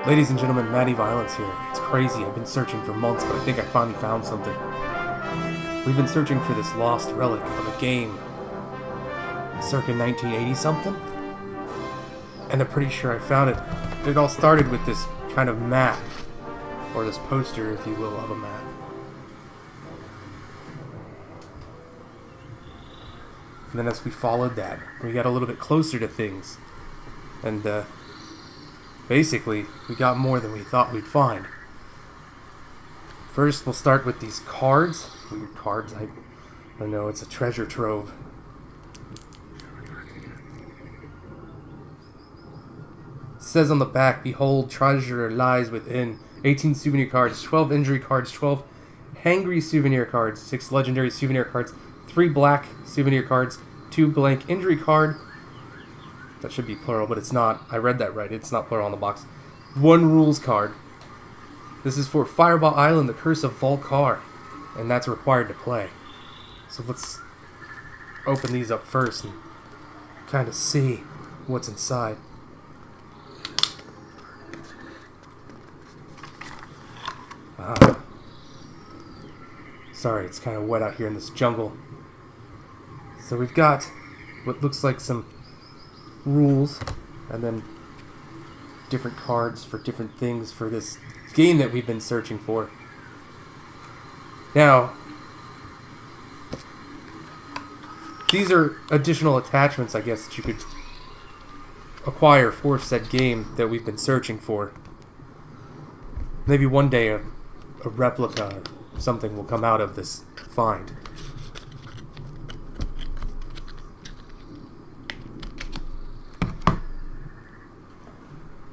Ladies and gentlemen, MattyViolence here. It's crazy, I've been searching for months, but I think I finally found something. We've been searching for this lost relic of a game circa 1980-something, and I'm pretty sure I found it. It all started with this kind of map, or this poster, if you will, of a map. And then as we followed that, we got a little bit closer to things, and basically, we got more than we thought we'd find. First, we'll start with these cards. Weird cards. I don't know, it's a treasure trove. It says on the back, "Behold, treasure lies within." 18 souvenir cards, 12 injury cards, 12 hangry souvenir cards, 6 legendary souvenir cards, 3 black souvenir cards, 2 blank injury card. That should be plural, but it's not. I read that right. It's not plural on the box. 1 rules card. This is for Fireball Island, the Curse of Volcar, and that's required to play. So let's open these up first and kind of see what's inside. Sorry, it's kind of wet out here in this jungle. So we've got what looks like some rules, and then different cards for different things for this game that we've been searching for. Now, these are additional attachments, I guess, that you could acquire for said game that we've been searching for. Maybe one day a replica or something will come out of this find.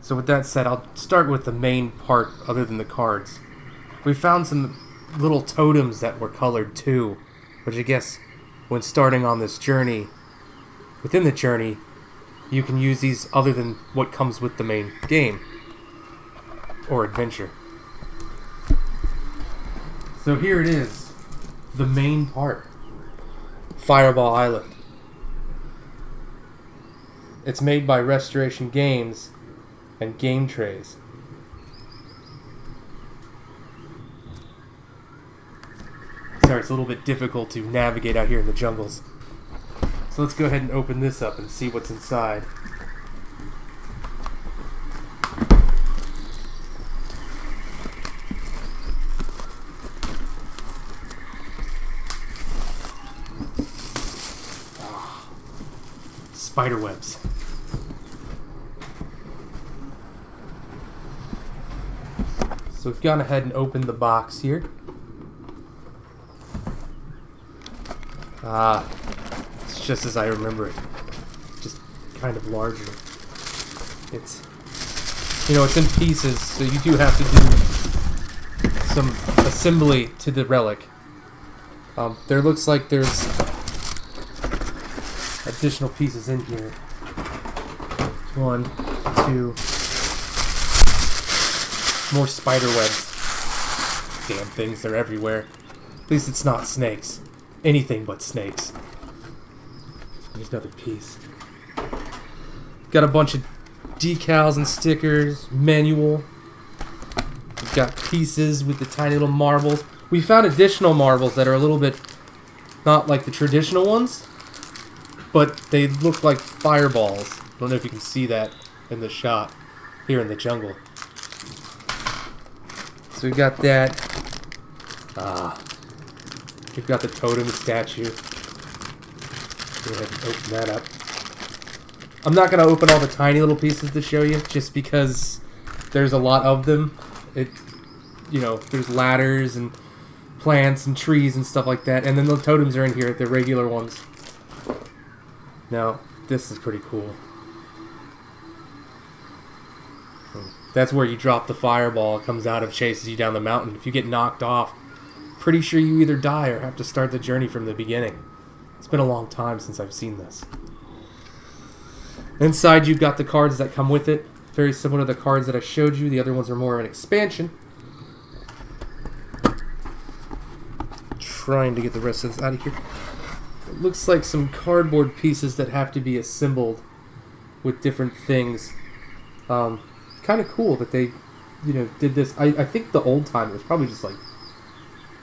So with that said, I'll start with the main part other than the cards. We found some little totems that were colored too, which I guess when starting on this journey, within the journey, you can use these other than what comes with the main game or adventure. So here it is, the main part, Fireball Island. It's made by Restoration Games and Game Trays. Sorry, it's a little bit difficult to navigate out here in the jungles. So let's go ahead and open this up and see what's inside. Spider webs. So we've gone ahead and opened the box here. It's just as I remember it. Just kind of larger. It's, it's in pieces, so you do have to do some assembly to the relic. There looks like there's additional pieces in here. 1, 2... more spider webs. Damn things, they're everywhere. At least it's not snakes. Anything but snakes. There's another piece. Got a bunch of decals and stickers, manual. We've got pieces with the tiny little marbles. We found additional marbles that are a little bit not like the traditional ones, but they look like fireballs. I don't know if you can see that in the shot here in the jungle. So we've got that. We've got the totem statue. Go ahead and open that up. I'm not going to open all the tiny little pieces to show you, just because there's a lot of them. There's ladders and plants and trees and stuff like that. And then the totems are in here, the regular ones. Now, this is pretty cool. That's where you drop the fireball. It comes out and chases you down the mountain. If you get knocked off, pretty sure you either die or have to start the journey from the beginning. It's been a long time since I've seen this. Inside you've got the cards that come with it. Very similar to the cards that I showed you. The other ones are more of an expansion. Trying to get the rest of this out of here. It looks like some cardboard pieces that have to be assembled with different things. Kind kind of cool that they, did this. I think the old time was probably just like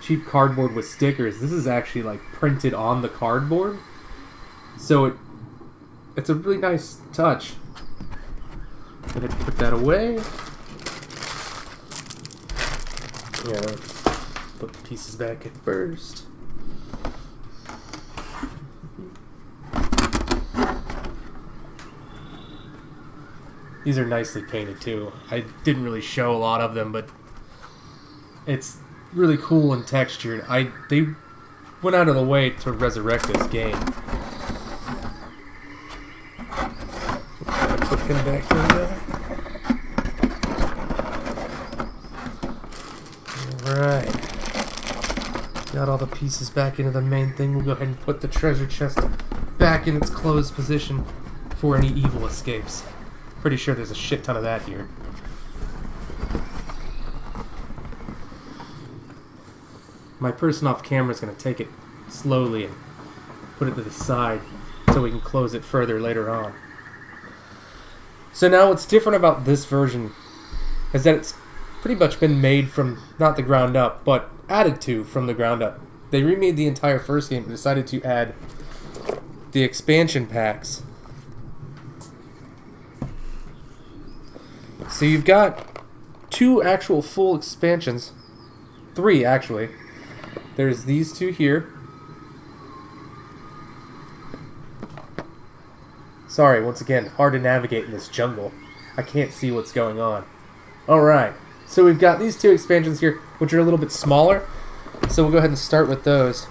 cheap cardboard with stickers. This is actually like printed on the cardboard, so it's a really nice touch. I'm gonna put that away. Yeah, put the pieces back in first. These are nicely painted too. I didn't really show a lot of them, but it's really cool and textured. They went out of the way to resurrect this game. Put him back in there. Alright. Got all the pieces back into the main thing. We'll go ahead and put the treasure chest back in its closed position for any evil escapes. Pretty sure there's a shit ton of that here. My person off camera is going to take it slowly and put it to the side so we can close it further later on. So now what's different about this version is that it's pretty much been made from, not the ground up, but added to from the ground up. They remade the entire first game and decided to add the expansion packs. So you've got 2 actual full expansions. 3, actually. There's these 2 here. Sorry, once again, hard to navigate in this jungle. I can't see what's going on. Alright, so we've got these 2 expansions here, which are a little bit smaller. So we'll go ahead and start with those.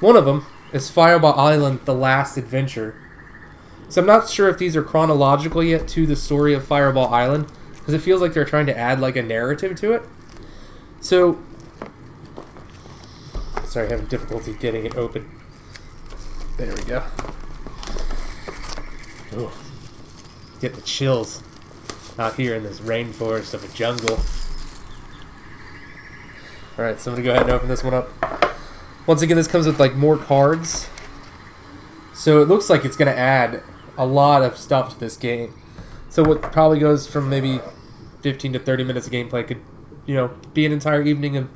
One of them is Fireball Island, The Last Adventure. So I'm not sure if these are chronological yet to the story of Fireball Island, because it feels like they're trying to add like a narrative to it. So, sorry, having difficulty getting it open. There we go. Ooh, get the chills out here in this rainforest of a jungle. Alright, so I'm going to go ahead and open this one up. Once again, this comes with like more cards. So it looks like it's going to add a lot of stuff to this game. So what probably goes from maybe 15 to 30 minutes of gameplay could, be an entire evening of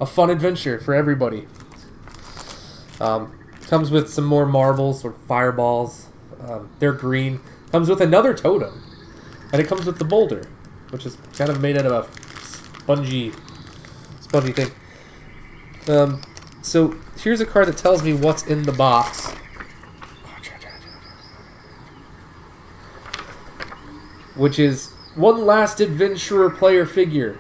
a fun adventure for everybody. Comes with some more marbles or fireballs. They're green. Comes with another totem. And it comes with the boulder, which is kind of made out of a spongy thing. So here's a card that tells me what's in the box. Which is One Last Adventurer player figure.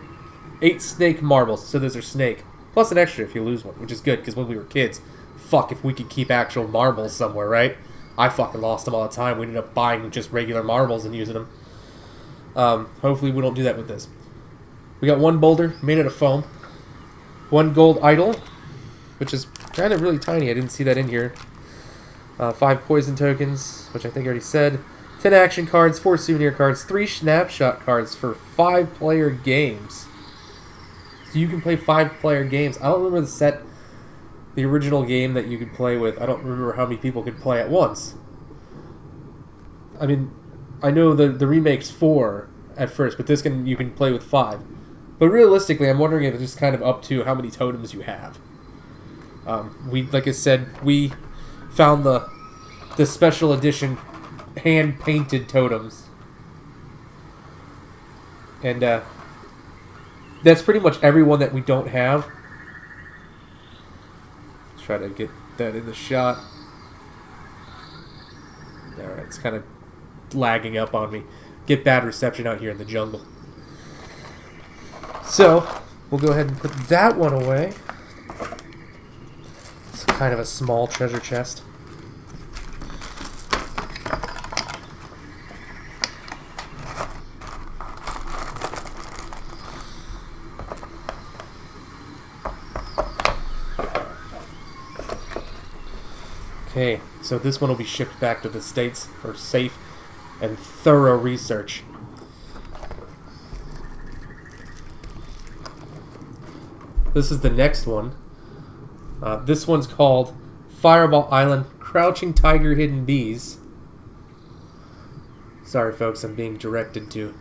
8 snake marbles. So those are snake. Plus an extra if you lose one, which is good, because when we were kids, fuck if we could keep actual marbles somewhere, right? I fucking lost them all the time. We ended up buying just regular marbles and using them. Hopefully we don't do that with this. We got 1 boulder made out of foam. 1 gold idol, which is kind of really tiny. I didn't see that in here. 5 poison tokens, which I think I already said. 10 action cards, 4 souvenir cards, 3 snapshot cards for 5-player games. So you can play 5-player games. I don't remember the original game that you could play with. I don't remember how many people could play at once. I mean, I know the remake's 4 at first, but you can play with 5. But realistically, I'm wondering if it's just kind of up to how many totems you have. Like I said, we found the special edition hand-painted totems. And that's pretty much everyone that we don't have. Let's try to get that in the shot. Alright, it's kind of lagging up on me. Get bad reception out here in the jungle. So, we'll go ahead and put that one away. It's kind of a small treasure chest. Okay, so this one will be shipped back to the States for safe and thorough research. This is the next one. This one's called Fireball Island Crouching Tiger Hidden Bees. Sorry folks, I'm being directed to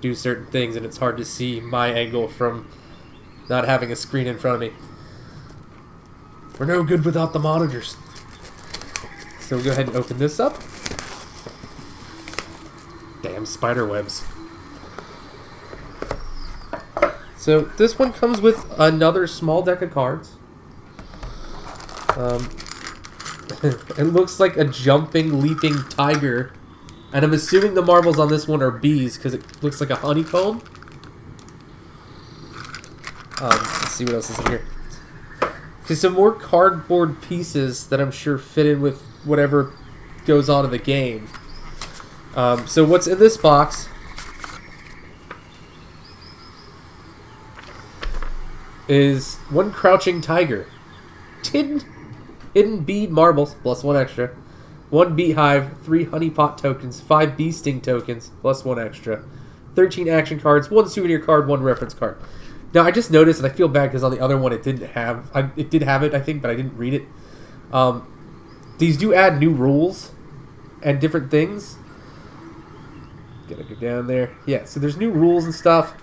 do certain things, and it's hard to see my angle from not having a screen in front of me. We're no good without the monitors. So we'll go ahead and open this up. Damn spider webs. So this one comes with another small deck of cards. It looks like a jumping, leaping tiger. And I'm assuming the marbles on this one are bees because it looks like a honeycomb. Let's see what else is in here. Okay, some more cardboard pieces that I'm sure fit in with whatever goes on in the game. So what's in this box is one crouching tiger, 10 hidden bead marbles, plus 1 extra, 1 beehive, 3 honeypot tokens, 5 bee sting tokens, plus 1 extra, 13 action cards, 1 souvenir card, 1 reference card. Now I just noticed, and I feel bad because on the other one it didn't have, it did have it I think, but I didn't read it. These do add new rules and different things. Gotta go down there. Yeah, so there's new rules and stuff.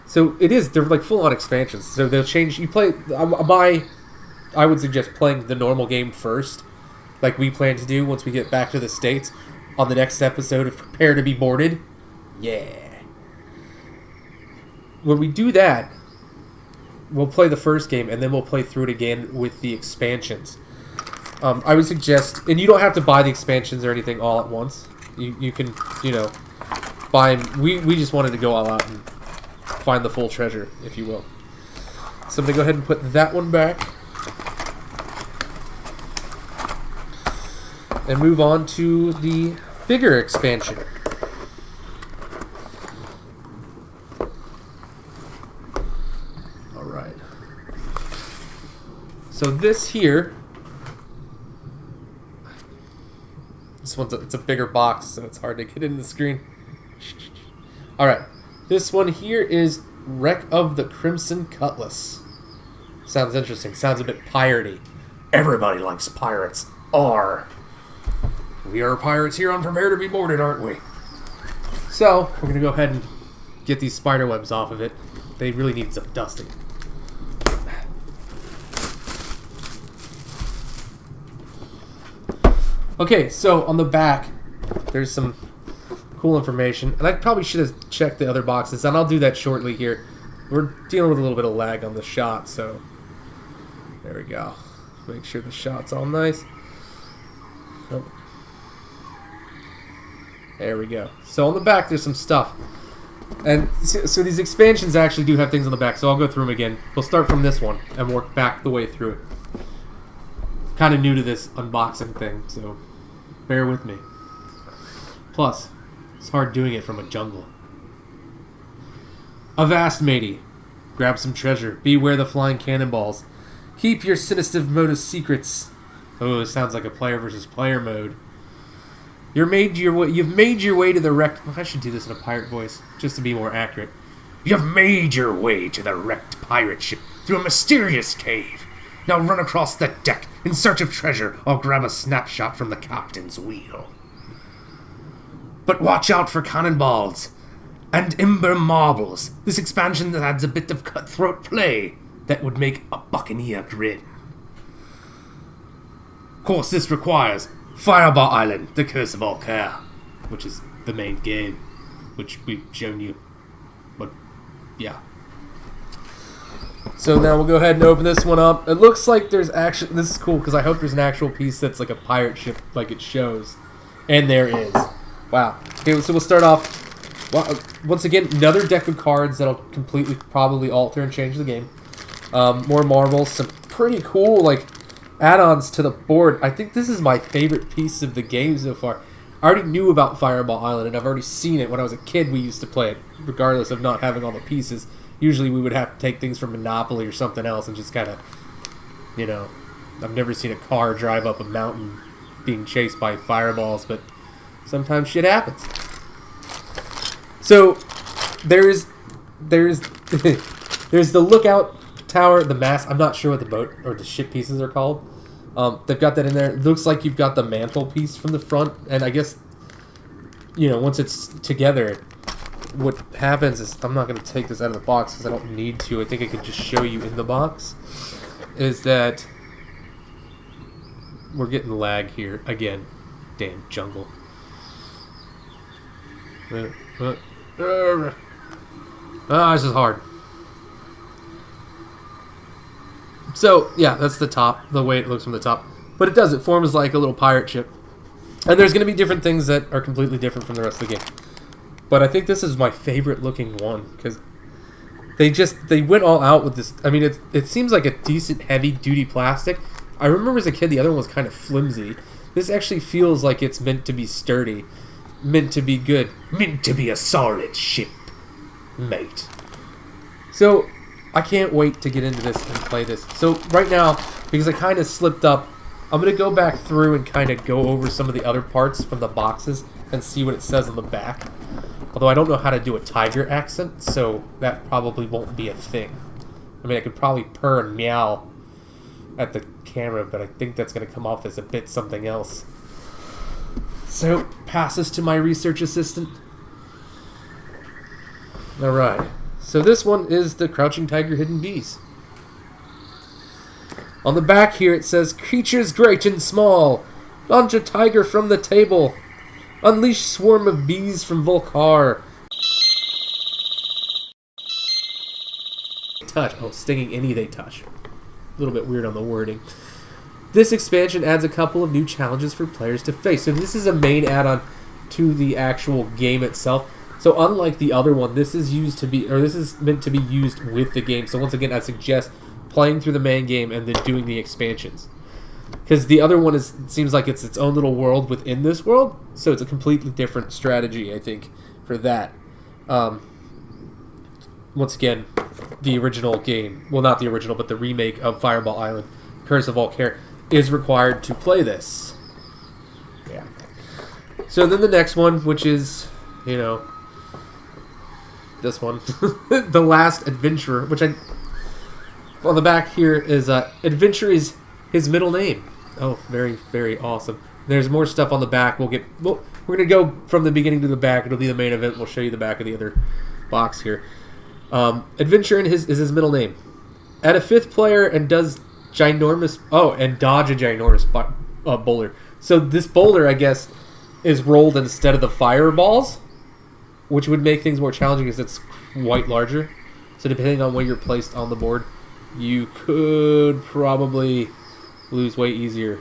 So they're like full-on expansions. So they'll change. You play. I would suggest playing the normal game first, like we plan to do once we get back to the States on the next episode of Prepare to Be Boarded. Yeah. When we do that, we'll play the first game and then we'll play through it again with the expansions. I would suggest, and you don't have to buy the expansions or anything all at once. You can, buy them. We just wanted to go all out and find the full treasure, if you will. So I'm going to go ahead and put that one back. And move on to the bigger expansion. Alright. So this here, it's a bigger box, so it's hard to get in the screen. Alright. This one here is Wreck of the Crimson Cutlass. Sounds interesting. Sounds a bit piratey. Everybody likes pirates. We are pirates here on Prepare to Be Boarded, aren't we? So, we're going to go ahead and get these spider webs off of it. They really need some dusting. Okay, so on the back, there's some cool information. And I probably should have checked the other boxes, and I'll do that shortly here. We're dealing with a little bit of lag on the shot, so there we go. Make sure the shot's all nice. Oh. There we go. So on the back, there's some stuff. And so these expansions actually do have things on the back, so I'll go through them again. We'll start from this one and work back the way through it. Kind of new to this unboxing thing, so bear with me. Plus, it's hard doing it from a jungle. Avast, matey. Grab some treasure. Beware the flying cannonballs. Keep your sinister motives secrets. Oh, it sounds like a player versus player mode. You've made your way to the wrecked... I should do this in a pirate voice, just to be more accurate. You've made your way to the wrecked pirate ship through a mysterious cave. Now run across the deck in search of treasure or grab a snapshot from the captain's wheel. But watch out for cannonballs and ember marbles. This expansion adds a bit of cutthroat play that would make a buccaneer grin. Of course, this requires Fireballisland, the Curse of All Care, which is the main game, which we've shown you. But, yeah. So now we'll go ahead and open this one up. It looks like there's actually... This is cool, because I hope there's an actual piece that's like a pirate ship, like it shows. And there is. Wow. Okay, so we'll start off... Well, once again, another deck of cards that'll completely probably alter and change the game. More marbles. Some pretty cool, like... add-ons to the board. I think this is my favorite piece of the game so far. I already knew about Fireball Island, and I've already seen it. When I was a kid, we used to play it, regardless of not having all the pieces. Usually we would have to take things from Monopoly or something else and just kind of, I've never seen a car drive up a mountain being chased by fireballs, but sometimes shit happens. So, there's the lookout tower, the mast. I'm not sure what the boat or the ship pieces are called. They've got that in there. It looks like you've got the mantle piece from the front, and I guess, once it's together, what happens is, I'm not going to take this out of the box because I don't need to. I think I could just show you in the box. Is that we're getting lag here again. Damn jungle. This is hard. So, yeah, that's the top, the way it looks from the top. But it does, it forms like a little pirate ship. And there's going to be different things that are completely different from the rest of the game. But I think this is my favorite looking one, because they went all out with this. I mean, it seems like a decent heavy-duty plastic. I remember as a kid the other one was kind of flimsy. This actually feels like it's meant to be sturdy, meant to be good, meant to be a solid ship, mate. So, I can't wait to get into this and play this. So, right now, because I kind of slipped up, I'm going to go back through and kind of go over some of the other parts from the boxes and see what it says on the back. Although I don't know how to do a tiger accent, so that probably won't be a thing. I mean, I could probably purr and meow at the camera, but I think that's going to come off as a bit something else. So, pass this to my research assistant. Alright. So this one is the Crouching Tiger, Hidden Bees. On the back here it says, creatures great and small, launch a tiger from the table, unleash swarm of bees from Volcar. Touch. Oh, stinging any they touch. A little bit weird on the wording. This expansion adds a couple of new challenges for players to face. So this is a main add-on to the actual game itself. So unlike the other one, this is meant to be used with the game. So once again, I suggest playing through the main game and then doing the expansions. Because the other one seems like it's its own little world within this world. So it's a completely different strategy, I think, for that. Once again, the original game, well, not the original, but the remake of Fireball Island, Curse of Volcar, is required to play this. Yeah. So then the next one, which is, you know, this one, The Last Adventurer, which on the back here is Adventure is his middle name. Oh, very, very awesome. There's more stuff on the back. We're gonna go from the beginning to the back. It'll be the main event. We'll show you the back of the other box here. Adventure is his middle name. Add a fifth player and does ginormous. Oh, and dodge a ginormous boulder. So this boulder, I guess, is rolled instead of the fireballs, which would make things more challenging because it's quite larger. So depending on where you're placed on the board, you could probably lose way easier.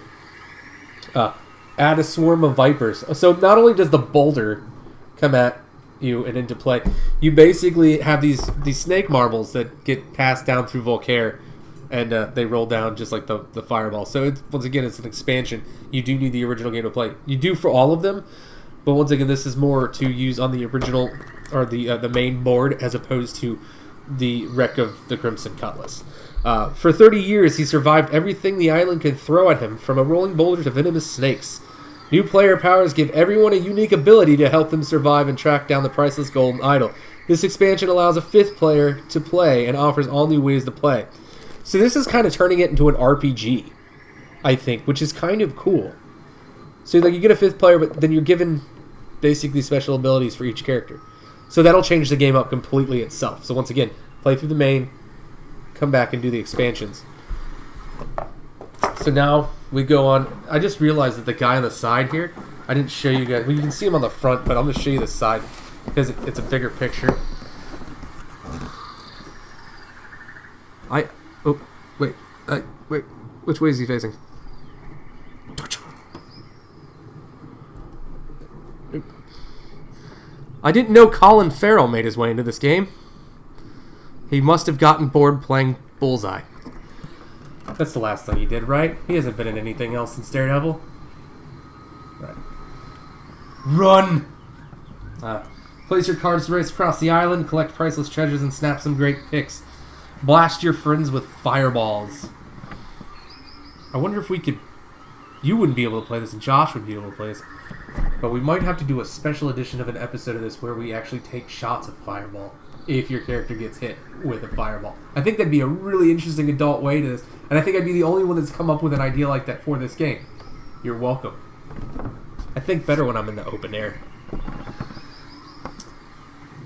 Add a swarm of vipers. So not only does the boulder come at you and into play, you basically have these snake marbles that get passed down through Volcar, and they roll down just like the fireball. So once again, it's an expansion. You do need the original game to play. You do for all of them. But once again, this is more to use on the original, or the main board, as opposed to the wreck of the Crimson Cutlass. For 30 years, he survived everything the island could throw at him, from a rolling boulder to venomous snakes. New player powers give everyone a unique ability to help them survive and track down the priceless golden idol. This expansion allows a fifth player to play and offers all new ways to play. So this is kind of turning it into an RPG, I think, which is kind of cool. So like you get a fifth player, but then you're given basically special abilities for each character. So that'll change the game up completely itself. So once again, play through the main, come back and do the expansions. So now we go on. I just realized that the guy on the side here, I didn't show you guys. Well, you can see him on the front, but I'm going to show you the side because it's a bigger picture. Oh, wait. Wait. Which way is he facing? I didn't know Colin Farrell made his way into this game. He must have gotten bored playing Bullseye. That's the last thing he did, right? He hasn't been in anything else since Daredevil. Right. Run! Place your cards to race across the island, collect priceless treasures, and snap some great pics. Blast your friends with fireballs. I wonder if we could... You wouldn't be able to play this, and Josh would be able to play this. But we might have to do a special edition of an episode of this where we actually take shots of fireball if your character gets hit with a fireball. I think that'd be a really interesting adult way to this, and I think I'd be the only one that's come up with an idea like that for this game. You're welcome. I think better when I'm in the open air.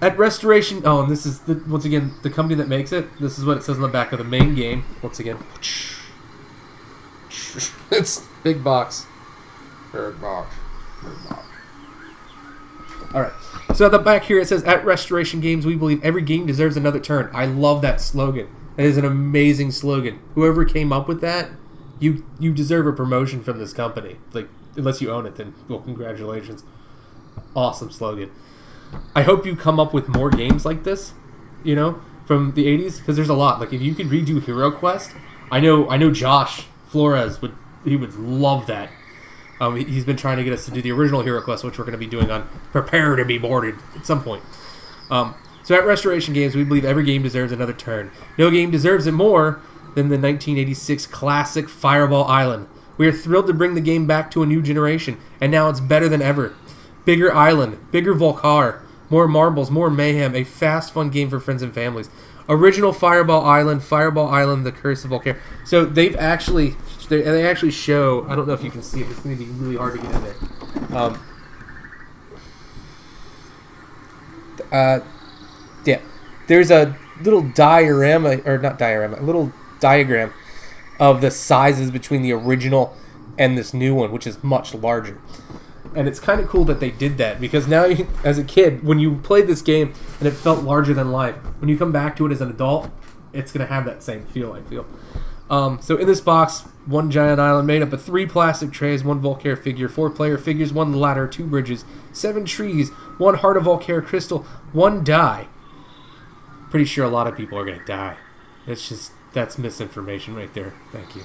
At Restoration... Oh, and this is, once again, the company that makes it. This is what it says on the back of the main game. Once again. It's big box. Big box. Big box. Alright. So at the back here it says, at Restoration Games, we believe every game deserves another turn. I love that slogan. That is an amazing slogan. Whoever came up with that, you deserve a promotion from this company. Like, unless you own it, then, well, congratulations. Awesome slogan. I hope you come up with more games like this, you know, from the 80s, because there's a lot. Like, if you could redo Hero Quest, I know Josh Flores would love that. He's been trying to get us to do the original Hero Quest, which we're going to be doing on Preparetobeboarded at some point. So at Restoration Games, we believe every game deserves another turn. No game deserves it more than the 1986 classic Fireball Island. We are thrilled to bring the game back to a new generation, and now it's better than ever. Bigger island, bigger Volcar, more marbles, more mayhem, a fast, fun game for friends and families. Original Fireball Island, The Curse of Volcar. So they actually show, I don't know if you can see it, it's going to be really hard to get in there. Yeah, there's a little little diagram of the sizes between the original and this new one, which is much larger. And it's kind of cool that they did that, because now, as a kid, when you played this game and it felt larger than life, when you come back to it as an adult, it's going to have that same feel, I feel. So in this box, one giant island made up of 3 plastic trays, 1 Volcare figure, 4 player figures, 1 ladder, 2 bridges, 7 trees, 1 Heart of Volcare crystal, 1 die. Pretty sure a lot of people are going to die. That's misinformation right there. Thank you.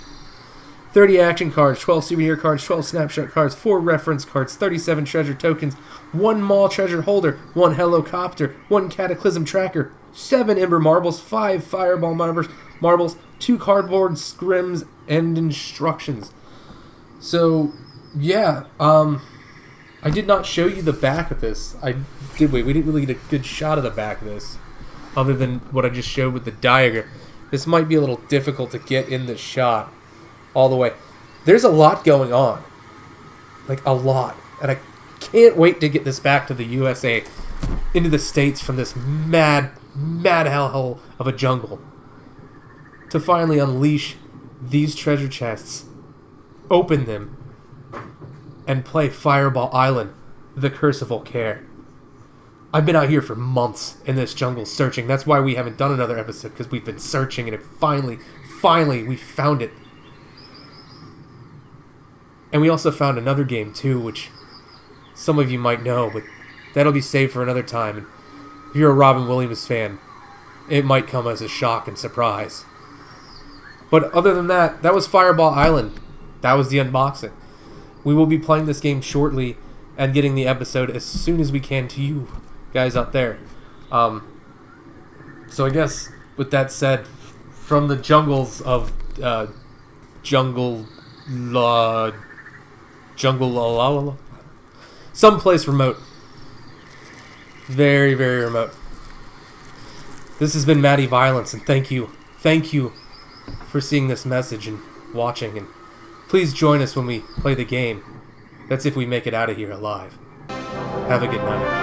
30 action cards, 12 souvenir cards, 12 snapshot cards, 4 reference cards, 37 treasure tokens, 1 mall treasure holder, 1 helicopter, 1 cataclysm tracker, 7 ember marbles, 5 fireball marbles, 2 cardboard scrims, and instructions. So, yeah, I did not show you the back of this. We didn't really get a good shot of the back of this, other than what I just showed with the diagram. This might be a little difficult to get in the shot all the way. There's a lot going on. Like, a lot. And I can't wait to get this back to the USA, into the States, from this mad hellhole of a jungle, to finally unleash these treasure chests, open them, and play Fireball Island, The Curse of Volcare. I've been out here for months in this jungle searching. That's why we haven't done another episode, because we've been searching, and finally, we found it. And we also found another game, too, which some of you might know, but that'll be saved for another time. And if you're a Robin Williams fan, it might come as a shock and surprise. But other than that, that was Fireball Island. That was the unboxing. We will be playing this game shortly and getting the episode as soon as we can to you guys out there. So I guess, with that said, from the jungles of someplace remote. Very, very remote. This has been MattyViolence, and thank you for seeing this message and watching, and please join us when we play the game. That's if we make it out of here alive. Have a good night.